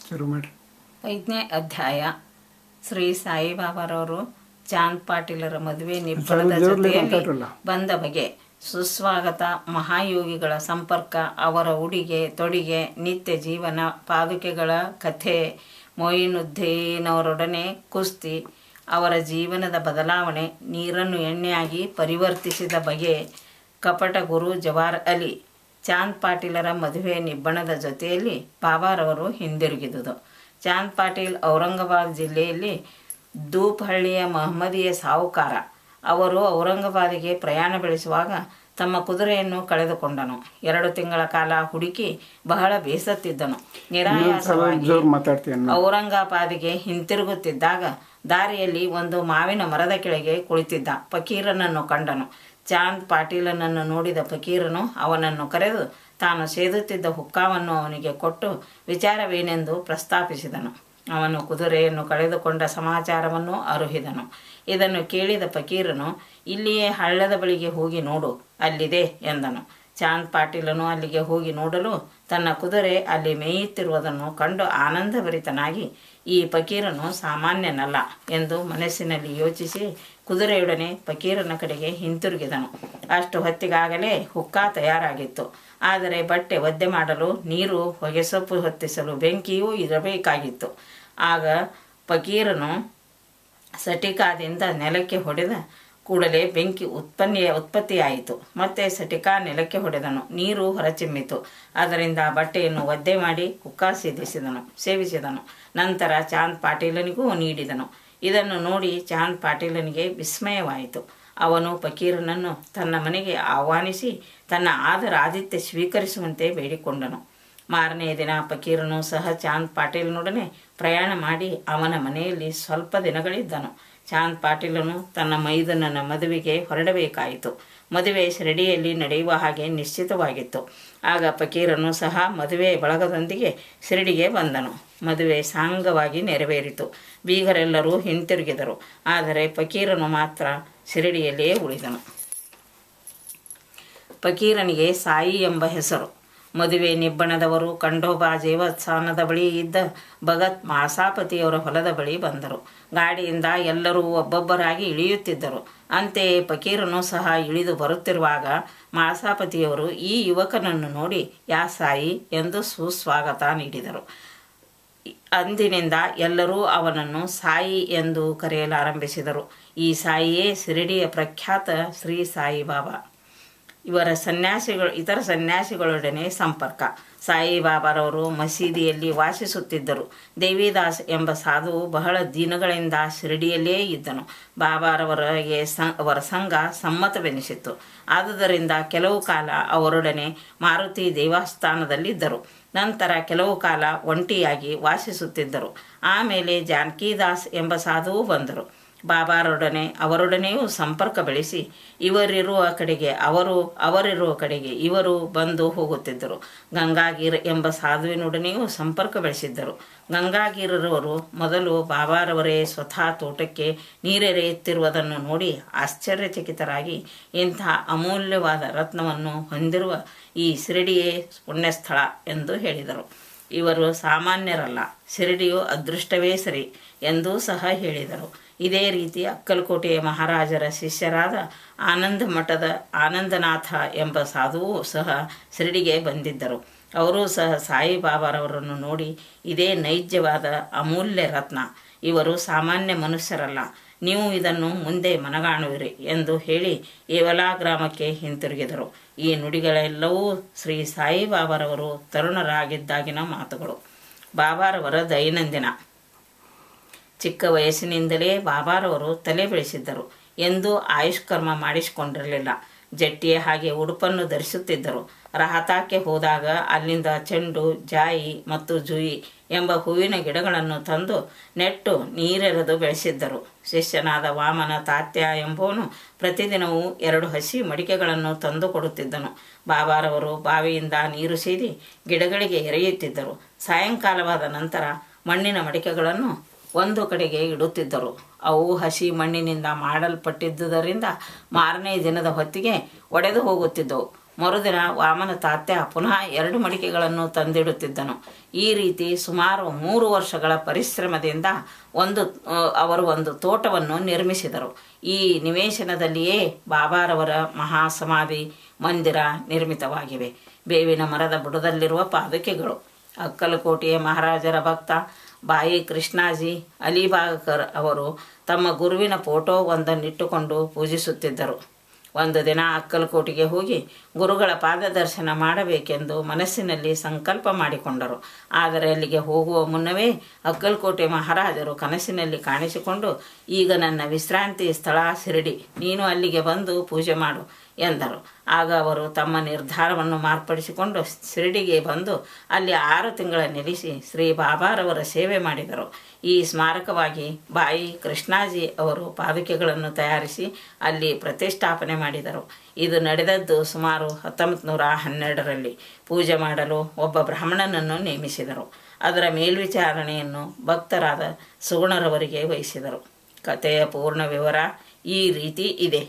ಶುರು ಮಾಡಿ. 5ನೇ ಅಧ್ಯಾಯ. ಶ್ರೀ ಸಾಯಿಬಾಬಾರವರು ಚಾಂದ್ ಪಾಟೀಲರ ಮದುವೆ ನಿಬ್ಬಳದ ಜೊತೆಯಲ್ಲಿ ಬಂದ ಬಗೆ, ಸುಸ್ವಾಗತ, ಮಹಾಯೋಗಿಗಳ ಸಂಪರ್ಕ, ಅವರ ಉಡಿಗೆ ತೊಡಿಗೆ, ನಿತ್ಯ ಜೀವನ, ಪಾದುಕೆಗಳ ಕಥೆ, ಮೊಯಿನುದ್ದೀನವರೊಡನೆ ಕುಸ್ತಿ, ಅವರ ಜೀವನದ ಬದಲಾವಣೆ, ನೀರನ್ನು ಎಣ್ಣೆಯಾಗಿ ಪರಿವರ್ತಿಸಿದ ಬಗೆ, ಕಪಟ ಗುರು ಜವಾರ್ ಅಲಿ. ಚಾಂದ್ ಪಾಟೀಲರ ಮದುವೆ ನಿಬ್ಬಣದ ಜೊತೆಯಲ್ಲಿ ಬಾಬಾರವರು ಹಿಂದಿರುಗಿದುದು. ಚಾಂದ್ ಪಾಟೀಲ್ ಔರಂಗಾಬಾದ್ ಜಿಲ್ಲೆಯಲ್ಲಿ ದೂಪ್ಹಳ್ಳಿಯ ಮಹಮ್ಮದಿಯ ಸಾಹುಕಾರ. ಅವರು ಔರಂಗಾಬಾದಿಗೆ ಪ್ರಯಾಣ ಬೆಳೆಸುವಾಗ ತಮ್ಮ ಕುದುರೆಯನ್ನು ಕಳೆದುಕೊಂಡನು. 2 ತಿಂಗಳ ಕಾಲ ಹುಡುಕಿ ಬಹಳ ಬೇಸತ್ತಿದ್ದನು. ನಿರಾಯಾಸವಾಗಿ ಔರಂಗಾಬಾದಿಗೆ ಹಿಂತಿರುಗುತ್ತಿದ್ದಾಗ ದಾರಿಯಲ್ಲಿ ಒಂದು ಮಾವಿನ ಮರದ ಕೆಳಗೆ ಕುಳಿತಿದ್ದ ಫಕೀರನನ್ನು ಕಂಡನು. ಚಾಂದ್ ಪಾಟೀಲನನ್ನು ನೋಡಿದ ಫಕೀರನು ಅವನನ್ನು ಕರೆದು ತಾನು ಸೇದುತ್ತಿದ್ದ ಹುಕ್ಕಾವನ್ನು ಅವನಿಗೆ ಕೊಟ್ಟು ವಿಚಾರವೇನೆಂದು ಪ್ರಸ್ತಾಪಿಸಿದನು. ಅವನು ಕುದುರೆಯನ್ನು ಕಳೆದುಕೊಂಡ ಸಮಾಚಾರವನ್ನು ಅರುಹಿದನು. ಇದನ್ನು ಕೇಳಿದ ಫಕೀರನು, ಇಲ್ಲಿಯೇ ಹಳ್ಳದ ಬಳಿಗೆ ಹೋಗಿ ನೋಡು, ಅಲ್ಲಿದೆ ಎಂದನು. ಚಾಂದ್ ಪಾಟೀಲನು ಅಲ್ಲಿಗೆ ಹೋಗಿ ನೋಡಲು ತನ್ನ ಕುದುರೆ ಅಲ್ಲಿ ಮೇಯುತ್ತಿರುವುದನ್ನು ಕಂಡು ಆನಂದಭರಿತನಾಗಿ, ಈ ಫಕೀರನು ಸಾಮಾನ್ಯನಲ್ಲ ಎಂದು ಮನಸ್ಸಿನಲ್ಲಿ ಯೋಚಿಸಿ ಕುದುರೆಯೊಡನೆ ಫಕೀರನ ಕಡೆಗೆ ಹಿಂತಿರುಗಿದನು. ಅಷ್ಟು ಹೊತ್ತಿಗಾಗಲೇ ಹುಕ್ಕಾ ತಯಾರಾಗಿತ್ತು. ಆದರೆ ಬಟ್ಟೆ ಒದ್ದೆ ಮಾಡಲು ನೀರು, ಹೊಗೆಸೊಪ್ಪು ಹೊತ್ತಿಸಲು ಬೆಂಕಿಯೂ ಇರಬೇಕಾಗಿತ್ತು. ಆಗ ಫಕೀರನು ಸಟಿಕಾದಿಂದ ನೆಲಕ್ಕೆ ಹೊಡೆದ ಕೂಡಲೇ ಬೆಂಕಿ ಉತ್ಪತ್ತಿಯಾಯಿತು. ಮತ್ತೆ ಸಟಿಕಾ ನೆಲಕ್ಕೆ ಹೊಡೆದನು. ನೀರು ಹೊರಚಿಮ್ಮಿತು. ಅದರಿಂದ ಬಟ್ಟೆಯನ್ನು ಒದ್ದೆ ಮಾಡಿ ಹುಕ್ಕಾ ಸೇವಿಸಿದನು. ನಂತರ ಚಾಂದ್ ಪಾಟೀಲನಿಗೂ ನೀಡಿದನು. ಇದನ್ನು ನೋಡಿ ಚಾಂದ್ ಪಾಟೀಲನಿಗೆ ವಿಸ್ಮಯವಾಯಿತು. ಅವನು ಫಕೀರನನ್ನು ತನ್ನ ಮನೆಗೆ ಆಹ್ವಾನಿಸಿ ತನ್ನ ಆದರಾದಿತ್ಯ ಸ್ವೀಕರಿಸುವಂತೆ ಬೇಡಿಕೊಂಡನು. ಮಾರನೆಯ ದಿನ ಫಕೀರನು ಸಹ ಚಾಂದ್ ಪಾಟೀಲನೊಡನೆ ಪ್ರಯಾಣ ಮಾಡಿ ಅವನ ಮನೆಯಲ್ಲಿ ಸ್ವಲ್ಪ ದಿನಗಳಿದ್ದನು. ಚಾಂದ್ ಪಾಟೀಲನು ತನ್ನ ಮೈದುನನ ಮದುವೆಗೆ ಹೊರಡಬೇಕಾಯಿತು. ಮದುವೆ ಶಿರಡಿಯಲ್ಲಿ ನಡೆಯುವ ಹಾಗೆ ನಿಶ್ಚಿತವಾಗಿತ್ತು. ಆಗ ಫಕೀರನು ಸಹ ಮದುವೆ ಬಳಗದೊಂದಿಗೆ ಶಿರಡಿಗೆ ಬಂದನು. ಮದುವೆ ಸಾಂಗವಾಗಿ ನೆರವೇರಿತು. ಬೀಗರೆಲ್ಲರೂ ಹಿಂತಿರುಗಿದರು. ಆದರೆ ಫಕೀರನು ಮಾತ್ರ ಶಿರಡಿಯಲ್ಲೇ ಉಳಿದನು. ಫಕೀರನಿಗೆ ಸಾಯಿ ಎಂಬ ಹೆಸರು. ಮದುವೆ ನಿಬ್ಬಣದವರು ಖಂಡೋಬಾ ದೇವಸ್ಥಾನದ ಬಳಿ ಇದ್ದ ಭಗತ್ ಮಾಸಾಪತಿಯವರ ಹೊಲದ ಬಳಿ ಬಂದರು. ಗಾಡಿಯಿಂದ ಎಲ್ಲರೂ ಒಬ್ಬೊಬ್ಬರಾಗಿ ಇಳಿಯುತ್ತಿದ್ದರು. ಅಂತೆಯೇ ಫಕೀರನು ಸಹ ಇಳಿದು ಬರುತ್ತಿರುವಾಗ ಮಾಸಾಪತಿಯವರು ಈ ಯುವಕನನ್ನು ನೋಡಿ ಯಾ ಸಾಯಿ ಎಂದು ಸುಸ್ವಾಗತ ನೀಡಿದರು. ಅಂದಿನಿಂದ ಎಲ್ಲರೂ ಅವನನ್ನು ಸಾಯಿ ಎಂದು ಕರೆಯಲಾರಂಭಿಸಿದರು. ಈ ಸಾಯಿಯೇ ಶಿರಡಿಯ ಪ್ರಖ್ಯಾತ ಶ್ರೀ ಸಾಯಿಬಾಬಾ. ಇತರ ಸನ್ಯಾಸಿಗಳೊಡನೆ ಸಂಪರ್ಕ. ಸಾಯಿಬಾಬಾರವರು ಮಸೀದಿಯಲ್ಲಿ ವಾಸಿಸುತ್ತಿದ್ದರು. ದೇವಿದಾಸ್ ಎಂಬ ಸಾಧುವು ಬಹಳ ದಿನಗಳಿಂದ ಶಿರಡಿಯಲ್ಲೇ ಇದ್ದನು. ಬಾಬಾರವರಿಗೆ ಅವರ ಸಂಘ ಸಮ್ಮತವೆನಿಸಿತ್ತು. ಆದುದರಿಂದ ಕೆಲವು ಕಾಲ ಅವರೊಡನೆ ಮಾರುತಿ ದೇವಸ್ಥಾನದಲ್ಲಿದ್ದರು. ನಂತರ ಕೆಲವು ಕಾಲ ಒಂಟಿಯಾಗಿ ವಾಸಿಸುತ್ತಿದ್ದರು. ಆಮೇಲೆ ಜಾನಕಿದಾಸ್ ಎಂಬ ಸಾಧುವು ಬಂದರು. ಅವರೊಡನೆಯೂ ಸಂಪರ್ಕ ಬೆಳೆಸಿ ಇವರಿರುವ ಕಡೆಗೆ ಅವರಿರುವ ಕಡೆಗೆ ಇವರು ಬಂದು ಹೋಗುತ್ತಿದ್ದರು. ಗಂಗಾಗೀರ್ ಎಂಬ ಸಾಧುವಿನೊಡನೆಯೂ ಸಂಪರ್ಕ ಬೆಳೆಸಿದ್ದರು. ಗಂಗಾಗೀರರವರು ಮೊದಲು ಬಾಬಾರವರೇ ಸ್ವತಃ ತೋಟಕ್ಕೆ ನೀರೆರೆಯುತ್ತಿರುವುದನ್ನು ನೋಡಿ ಆಶ್ಚರ್ಯಚಕಿತರಾಗಿ, ಇಂಥ ಅಮೂಲ್ಯವಾದ ರತ್ನವನ್ನು ಹೊಂದಿರುವ ಈ ಶಿರಡಿಯೇ ಪುಣ್ಯಸ್ಥಳ ಎಂದು ಹೇಳಿದರು. ಇವರು ಸಾಮಾನ್ಯರಲ್ಲ, ಶಿರಡಿಯು ಅದೃಷ್ಟವೇ ಸರಿ ಎಂದೂ ಸಹ ಹೇಳಿದರು. ಇದೇ ರೀತಿ ಅಕ್ಕಲಕೋಟೆಯ ಮಹಾರಾಜರ ಶಿಷ್ಯರಾದ ಆನಂದ ಮಠದ ಆನಂದನಾಥ ಎಂಬ ಸಾಧುವು ಸಹ ಶಿರಡಿಗೆ ಬಂದಿದ್ದರು. ಅವರೂ ಸಹ ಸಾಯಿಬಾಬಾರವರನ್ನು ನೋಡಿ, ಇದೇ ನೈಜವಾದ ಅಮೂಲ್ಯ ರತ್ನ, ಇವರು ಸಾಮಾನ್ಯ ಮನುಷ್ಯರಲ್ಲ, ನೀವು ಇದನ್ನು ಮುಂದೆ ಮನಗಾಣುವಿರಿ ಎಂದು ಹೇಳಿ ಏವಲಾ ಗ್ರಾಮಕ್ಕೆ ಹಿಂತಿರುಗಿದರು. ಈ ನುಡಿಗಳೆಲ್ಲವೂ ಶ್ರೀ ಸಾಯಿಬಾಬಾರವರು ತರುಣರಾಗಿದ್ದಾಗಿನ ಮಾತುಗಳು. ಬಾಬಾರವರ ದೈನಂದಿನ. ಚಿಕ್ಕ ವಯಸ್ಸಿನಿಂದಲೇ ಬಾಬಾರವರು ತಲೆ ಬೆಳೆಸಿದ್ದರು. ಎಂದೂ ಆಯುಷ್ಕರ್ಮ ಮಾಡಿಸಿಕೊಂಡಿರಲಿಲ್ಲ. ಜಟ್ಟಿಯ ಹಾಗೆ ಉಡುಪನ್ನು ಧರಿಸುತ್ತಿದ್ದರು. ರಹತಾಕ್ಕೆ ಹೋದಾಗ ಅಲ್ಲಿಂದ ಚೆಂಡು, ಜಾಯಿ ಮತ್ತು ಜುಯಿ ಎಂಬ ಹೂವಿನ ಗಿಡಗಳನ್ನು ತಂದು ನೆಟ್ಟು ನೀರೆರೆದು ಬೆಳೆಸಿದ್ದರು. ಶಿಷ್ಯನಾದ ವಾಮನ ತಾತ್ಯ ಎಂಬುವನು ಪ್ರತಿದಿನವೂ 2 ಹಸಿ ಮಡಿಕೆಗಳನ್ನು ತಂದು ಕೊಡುತ್ತಿದ್ದನು. ಬಾಬಾರವರು ಬಾವಿಯಿಂದ ನೀರು ಸೇದಿ ಗಿಡಗಳಿಗೆ ಎರೆಯುತ್ತಿದ್ದರು. ಸಾಯಂಕಾಲವಾದ ನಂತರ ಮಣ್ಣಿನ ಮಡಿಕೆಗಳನ್ನು ಒಂದು ಕಡೆಗೆ ಇಡುತ್ತಿದ್ದರು. ಅವು ಹಸಿ ಮಣ್ಣಿನಿಂದ ಮಾಡಲ್ಪಟ್ಟಿದ್ದುದರಿಂದ ಮಾರನೇ ದಿನದ ಹೊತ್ತಿಗೆ ಒಡೆದು ಹೋಗುತ್ತಿದ್ದವು. ಮರುದಿನ ವಾಮನ ತಾತ್ಯ ಪುನಃ 2 ಮಡಿಕೆಗಳನ್ನು ತಂದಿಡುತ್ತಿದ್ದನು. ಈ ರೀತಿ ಸುಮಾರು 3 ವರ್ಷಗಳ ಪರಿಶ್ರಮದಿಂದ ಅವರು ಒಂದು ತೋಟವನ್ನು ನಿರ್ಮಿಸಿದರು. ಈ ನಿವೇಶನದಲ್ಲಿಯೇ ಬಾಬಾರವರ ಮಹಾಸಮಾಧಿ ಮಂದಿರ ನಿರ್ಮಿತವಾಗಿವೆ. ಬೇವಿನ ಮರದ ಬುಡದಲ್ಲಿರುವ ಪಾದುಕೆಗಳು. ಅಕ್ಕಲಕೋಟೆಯ ಮಹಾರಾಜರ ಭಕ್ತ ಬಾಯಿ ಕೃಷ್ಣಾಜಿ ಅಲಿಬಾಗಕರ್ ಅವರು ತಮ್ಮ ಗುರುವಿನ ಫೋಟೋ ಒಂದನ್ನಿಟ್ಟುಕೊಂಡು ಪೂಜಿಸುತ್ತಿದ್ದರು. ಒಂದು ದಿನ ಅಕ್ಕಲಕೋಟೆಗೆ ಹೋಗಿ ಗುರುಗಳ ಪಾದದರ್ಶನ ಮಾಡಬೇಕೆಂದು ಮನಸ್ಸಿನಲ್ಲಿ ಸಂಕಲ್ಪ ಮಾಡಿಕೊಂಡರು. ಆದರೆ ಅಲ್ಲಿಗೆ ಹೋಗುವ ಮುನ್ನವೇ ಅಕ್ಕಲಕೋಟೆ ಮಹಾರಾಜರು ಕನಸಿನಲ್ಲಿ ಕಾಣಿಸಿಕೊಂಡು, ಈಗ ನನ್ನ ವಿಶ್ರಾಂತಿ ಸ್ಥಳ ಶಿರಡಿ, ನೀನು ಅಲ್ಲಿಗೆ ಬಂದು ಪೂಜೆ ಮಾಡು ಎಂದರು. ಆಗ ಅವರು ತಮ್ಮ ನಿರ್ಧಾರವನ್ನು ಮಾರ್ಪಡಿಸಿಕೊಂಡು ಶಿರಡಿಗೆ ಬಂದು ಅಲ್ಲಿ 6 ತಿಂಗಳ ನೆಲೆಸಿ ಶ್ರೀ ಬಾಬಾರವರ ಸೇವೆ ಮಾಡಿದರು. ಈ ಸ್ಮಾರಕವಾಗಿ ಬಾಯಿ ಕೃಷ್ಣಾಜಿ ಅವರು ಪಾದುಕೆಗಳನ್ನು ತಯಾರಿಸಿ ಅಲ್ಲಿ ಪ್ರತಿಷ್ಠಾಪನೆ ಮಾಡಿದರು. ಇದು ನಡೆದದ್ದು ಸುಮಾರು 1912ರಲ್ಲಿ. ಪೂಜೆ ಮಾಡಲು ಒಬ್ಬ ಬ್ರಾಹ್ಮಣನನ್ನು ನೇಮಿಸಿದರು. ಅದರ ಮೇಲ್ವಿಚಾರಣೆಯನ್ನು ಭಕ್ತರಾದ ಸುಗುಣರವರಿಗೆ ವಹಿಸಿದರು. ಕಥೆಯ ಪೂರ್ಣ ವಿವರ ಈ ರೀತಿ ಇದೆ.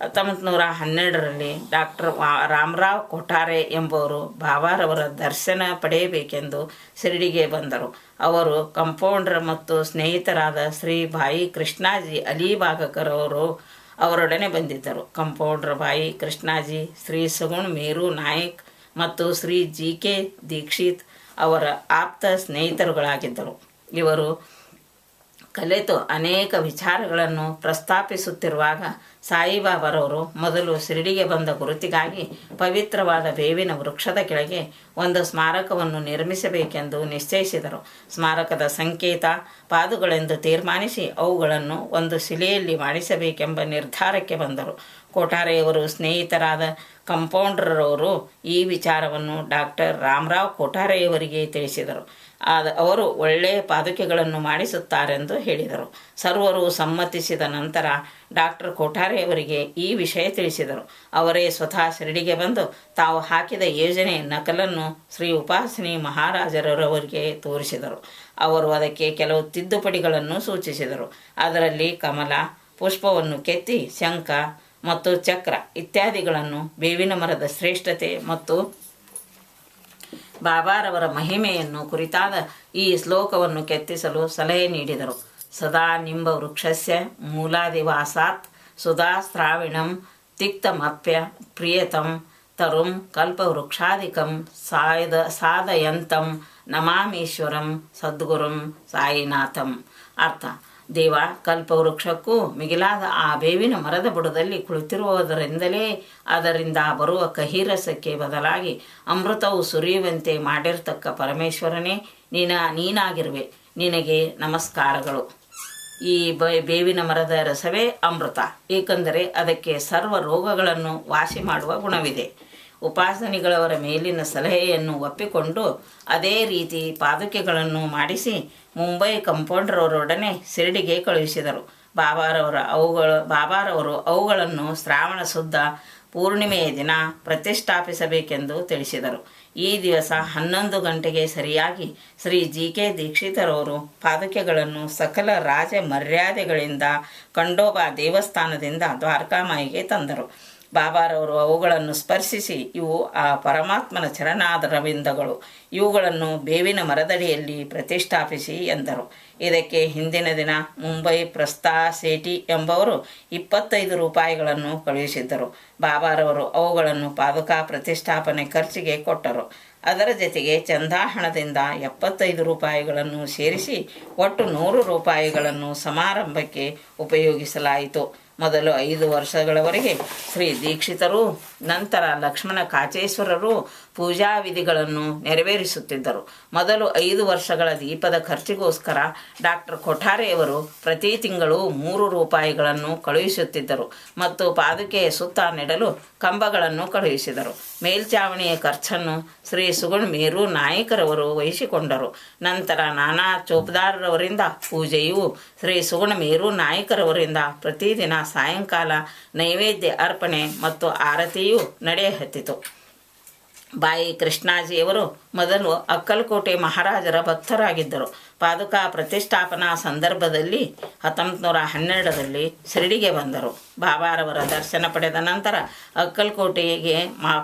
1912ರಲ್ಲಿ ಡಾಕ್ಟರ್ ರಾಮರಾವ್ ಕೊಠಾರೆ ಎಂಬುವರು ಬಾಬಾರವರ ದರ್ಶನ ಪಡೆಯಬೇಕೆಂದು ಶಿರಡಿಗೆ ಬಂದರು. ಅವರು ಕಂಪೌಂಡರ್ ಮತ್ತು ಸ್ನೇಹಿತರಾದ ಶ್ರೀ ಬಾಯಿ ಕೃಷ್ಣಾಜಿ ಅಲಿಬಾಗಕರ್ ಅವರೊಡನೆ ಬಂದಿದ್ದರು. ಕಂಪೌಂಡರ್ ಬಾಯಿ ಕೃಷ್ಣಾಜಿ ಶ್ರೀ ಸುಗುಣ್ ಮೇರು ನಾಯಕ್ ಮತ್ತು ಶ್ರೀ ಜಿ.ಕೆ. ದೀಕ್ಷಿತ್ ಅವರ ಆಪ್ತ ಸ್ನೇಹಿತರುಗಳಾಗಿದ್ದರು. ಇವರು ಕಲಿತು ಅನೇಕ ವಿಚಾರಗಳನ್ನು ಪ್ರಸ್ತಾಪಿಸುತ್ತಿರುವಾಗ ಸಾಯಿಬಾಬಾರವರು ಮೊದಲು ಶಿರಡಿಗೆ ಬಂದ ಗುರುತಿಗಾಗಿ ಪವಿತ್ರವಾದ ಬೇವಿನ ವೃಕ್ಷದ ಕೆಳಗೆ ಒಂದು ಸ್ಮಾರಕವನ್ನು ನಿರ್ಮಿಸಬೇಕೆಂದು ನಿಶ್ಚಯಿಸಿದರು. ಸ್ಮಾರಕದ ಸಂಕೇತ ಪಾದುಗಳೆಂದು ತೀರ್ಮಾನಿಸಿ ಅವುಗಳನ್ನು ಒಂದು ಶಿಲೆಯಲ್ಲಿ ಮಾಡಿಸಬೇಕೆಂಬ ನಿರ್ಧಾರಕ್ಕೆ ಬಂದರು. ಕೊಠಾರೆಯವರು ಸ್ನೇಹಿತರಾದ ಕಂಪೌಂಡರವರು ಈ ವಿಚಾರವನ್ನು ಡಾಕ್ಟರ್ ರಾಮರಾವ್ ಕೊಠಾರೆಯವರಿಗೆ ತಿಳಿಸಿದರು. ಅವರು ಒಳ್ಳೆಯ ಪಾದುಕೆಗಳನ್ನು ಮಾಡಿಸುತ್ತಾರೆಂದು ಹೇಳಿದರು. ಸರ್ವರು ಸಮ್ಮತಿಸಿದ ನಂತರ ಡಾಕ್ಟರ್ ಕೊಠಾರೆಯವರಿಗೆ ಈ ವಿಷಯ ತಿಳಿಸಿದರು. ಅವರೇ ಸ್ವತಃ ಶಿರಡಿಗೆ ಬಂದು ತಾವು ಹಾಕಿದ ಯೋಜನೆ ನಕಲನ್ನು ಶ್ರೀ ಉಪಾಸನಿ ಮಹಾರಾಜರವರಿಗೆ ತೋರಿಸಿದರು. ಅವರು ಅದಕ್ಕೆ ಕೆಲವು ತಿದ್ದುಪಡಿಗಳನ್ನು ಸೂಚಿಸಿದರು. ಅದರಲ್ಲಿ ಕಮಲ, ಪುಷ್ಪವನ್ನು ಕೆತ್ತಿ ಶಂಖ ಮತ್ತು ಚಕ್ರ ಇತ್ಯಾದಿಗಳನ್ನು, ಬೇವಿನ ಮರದ ಶ್ರೇಷ್ಠತೆ ಮತ್ತು ಬಾಬಾರವರ ಮಹಿಮೆಯನ್ನು ಕುರಿತಾದ ಈ ಶ್ಲೋಕವನ್ನು ಕೆತ್ತಿಸಲು ಸಲಹೆ ನೀಡಿದರು. ಸದಾ ನಿಂಬ ವೃಕ್ಷಸ್ಯ ಮೂಲಾದಿವಾಸಾತ್ ಸುಧಾ ಸ್ರಾವಿಣಂ ತಿಕ್ತಮಪ್ಯ ಪ್ರಿಯತಂ ತರುಂ ಕಲ್ಪವೃಕ್ಷಾದಿಕಂ ಸಾಧಯಂತಂ ನಮಾಮೀಶ್ವರಂ ಸದ್ಗುರುಂ ಸಾಯಿನಾಥಂ. ಅರ್ಥ: ದೇವ, ಕಲ್ಪವೃಕ್ಷಕ್ಕೂ ಮಿಗಿಲಾದ ಆ ಬೇವಿನ ಮರದ ಬುಡದಲ್ಲಿ ಕುಳಿತಿರುವುದರಿಂದಲೇ ಅದರಿಂದ ಬರುವ ಕಹಿರಸಕ್ಕೆ ಬದಲಾಗಿ ಅಮೃತವು ಸುರಿಯುವಂತೆ ಮಾಡಿರ್ತಕ್ಕ ಪರಮೇಶ್ವರನೇ ನೀನಾಗಿರುವೆ. ನಿನಗೆ ನಮಸ್ಕಾರಗಳು. ಈ ಬೇವಿನ ಮರದ ರಸವೇ ಅಮೃತ, ಏಕೆಂದರೆ ಅದಕ್ಕೆ ಸರ್ವ ರೋಗಗಳನ್ನು ವಾಸಿ ಮಾಡುವ ಗುಣವಿದೆ. ಉಪಾಸನಿಗಳವರ ಮೇಲಿನ ಸಲಹೆಯನ್ನು ಒಪ್ಪಿಕೊಂಡು ಅದೇ ರೀತಿ ಪಾದುಕೆಗಳನ್ನು ಮಾಡಿಸಿ ಮುಂಬೈ ಕಂಪೌಂಡರವರೊಡನೆ ಶಿರಡಿಗೆ ಕಳುಹಿಸಿದರು. ಬಾಬಾರವರು ಅವುಗಳನ್ನು ಶ್ರಾವಣ ಶುದ್ಧ ಪೂರ್ಣಿಮೆಯ ದಿನ ಪ್ರತಿಷ್ಠಾಪಿಸಬೇಕೆಂದು ತಿಳಿಸಿದರು. ಈ ದಿವಸ 11 ಗಂಟೆಗೆ ಸರಿಯಾಗಿ ಶ್ರೀ ಜಿ.ಕೆ. ದೀಕ್ಷಿತರವರು ಪಾದುಕೆಗಳನ್ನು ಸಕಲ ರಾಜ ಮರ್ಯಾದೆಗಳಿಂದ ಖಂಡೋಬಾ ದೇವಸ್ಥಾನದಿಂದ ದ್ವಾರಕಾಮಾಯಿಗೆ ತಂದರು. ಬಾಬಾರವರು ಅವುಗಳನ್ನು ಸ್ಪರ್ಶಿಸಿ, ಇವು ಆ ಪರಮಾತ್ಮನ ಚರಣಾರವಿಂದಗಳು, ಇವುಗಳನ್ನು ಬೇವಿನ ಮರದಡಿಯಲ್ಲಿ ಪ್ರತಿಷ್ಠಾಪಿಸಿ ಎಂದರು. ಇದಕ್ಕೆ ಹಿಂದಿನ ದಿನ ಮುಂಬೈ ಪ್ರಸ್ತಾ ಸೇಠಿ ಎಂಬವರು 25 ರೂಪಾಯಿಗಳನ್ನು ಕಳುಹಿಸಿದ್ದರು. ಬಾಬಾರವರು ಅವುಗಳನ್ನು ಪಾದುಕಾ ಪ್ರತಿಷ್ಠಾಪನೆ ಖರ್ಚಿಗೆ ಕೊಟ್ಟರು. ಅದರ ಜೊತೆಗೆ ಚಂದಾಹಣದಿಂದ 75 ರೂಪಾಯಿಗಳನ್ನು ಸೇರಿಸಿ ಒಟ್ಟು 100 ರೂಪಾಯಿಗಳನ್ನು ಸಮಾರಂಭಕ್ಕೆ ಉಪಯೋಗಿಸಲಾಯಿತು. ಮೊದಲು 5 ವರ್ಷಗಳವರೆಗೆ ಶ್ರೀ ದೀಕ್ಷಿತರು, ನಂತರ ಲಕ್ಷ್ಮಣ ಕಾಚೇಶ್ವರರು ಪೂಜಾ ವಿಧಿಗಳನ್ನು ನೆರವೇರಿಸುತ್ತಿದ್ದರು. ಮೊದಲು 5 ವರ್ಷಗಳ ದೀಪದ ಖರ್ಚಿಗೋಸ್ಕರ ಡಾಕ್ಟರ್ ಕೊಠಾರೆಯವರು ಪ್ರತಿ ತಿಂಗಳು 3 ರೂಪಾಯಿಗಳನ್ನು ಕಳುಹಿಸುತ್ತಿದ್ದರು ಮತ್ತು ಪಾದುಕೆಯ ಸುತ್ತ ನೆಡಲು ಕಂಬಗಳನ್ನು ಕಳುಹಿಸಿದರು. ಮೇಲ್ಚಾವಣಿಯ ಖರ್ಚನ್ನು ಶ್ರೀ ಸುಗುಣ್ ಮೇರು ನಾಯಕರವರು ವಹಿಸಿಕೊಂಡರು. ನಂತರ ನಾನಾ ಚೋಪ್ದಾರರವರಿಂದ ಪೂಜೆಯು ಶ್ರೀ ಸುಗುಣ ಮೇರು ನಾಯಕರವರಿಂದ ಪ್ರತಿದಿನ ಸಾಯಂಕಾಲ ನೈವೇದ್ಯ ಅರ್ಪಣೆ ಮತ್ತು ಆರತಿಯೂ ನಡೆಯಹತ್ತಿತು. ಬಾಯಿ ಕೃಷ್ಣಾಜಿಯವರು ಮೊದಲು ಅಕ್ಕಲಕೋಟೆ ಮಹಾರಾಜರ ಭಕ್ತರಾಗಿದ್ದರು. ಪಾದುಕಾ ಪ್ರತಿಷ್ಠಾಪನಾ ಸಂದರ್ಭದಲ್ಲಿ 1912ರಲ್ಲಿ ಶಿರಡಿಗೆ ಬಂದರು. ಬಾಬಾರವರ ದರ್ಶನ ಪಡೆದ ನಂತರ ಅಕ್ಕಲಕೋಟೆಗೆ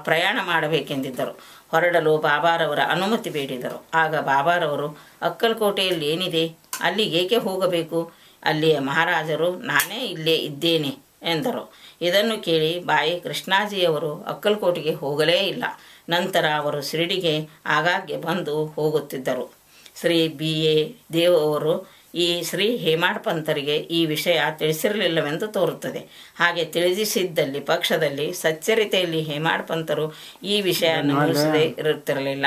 ಪ್ರಯಾಣ ಮಾಡಬೇಕೆಂದಿದ್ದರು. ಹೊರಡಲು ಬಾಬಾರವರ ಅನುಮತಿ ಬೇಡಿದರು. ಆಗ ಬಾಬಾರವರು, ಅಕ್ಕಲಕೋಟೆಯಲ್ಲಿ ಏನಿದೆ, ಅಲ್ಲಿಗೇಕೆ ಹೋಗಬೇಕು? ಅಲ್ಲಿಯ ಮಹಾರಾಜರು ನಾನೇ ಇಲ್ಲೇ ಇದ್ದೇನೆ ಎಂದರು. ಇದನ್ನು ಕೇಳಿ ಬಾಯಿ ಕೃಷ್ಣಾಜಿಯವರು ಅಕ್ಕಲಕೋಟೆಗೆ ಹೋಗಲೇ ಇಲ್ಲ. ನಂತರ ಅವರು ಶಿರಡಿಗೆ ಆಗಾಗ್ಗೆ ಬಂದು ಹೋಗುತ್ತಿದ್ದರು. ಶ್ರೀ ಬಿ ಎ ದೇವ್ ಅವರು ಈ ಶ್ರೀ ಹೇಮಾಡ್ ಪಂತರಿಗೆ ಈ ವಿಷಯ ತಿಳಿಸಿರಲಿಲ್ಲವೆಂದು ತೋರುತ್ತದೆ. ಹಾಗೆ ತಿಳಿಸಿದ್ದಲ್ಲಿ ಪಕ್ಷದಲ್ಲಿ ಸಚ್ಚರಿತೆಯಲ್ಲಿ ಹೇಮಾಡ್ ಪಂತರು ಈ ವಿಷಯ ನಮೂದಿಸದೇ ಇರುತ್ತಿರಲಿಲ್ಲ.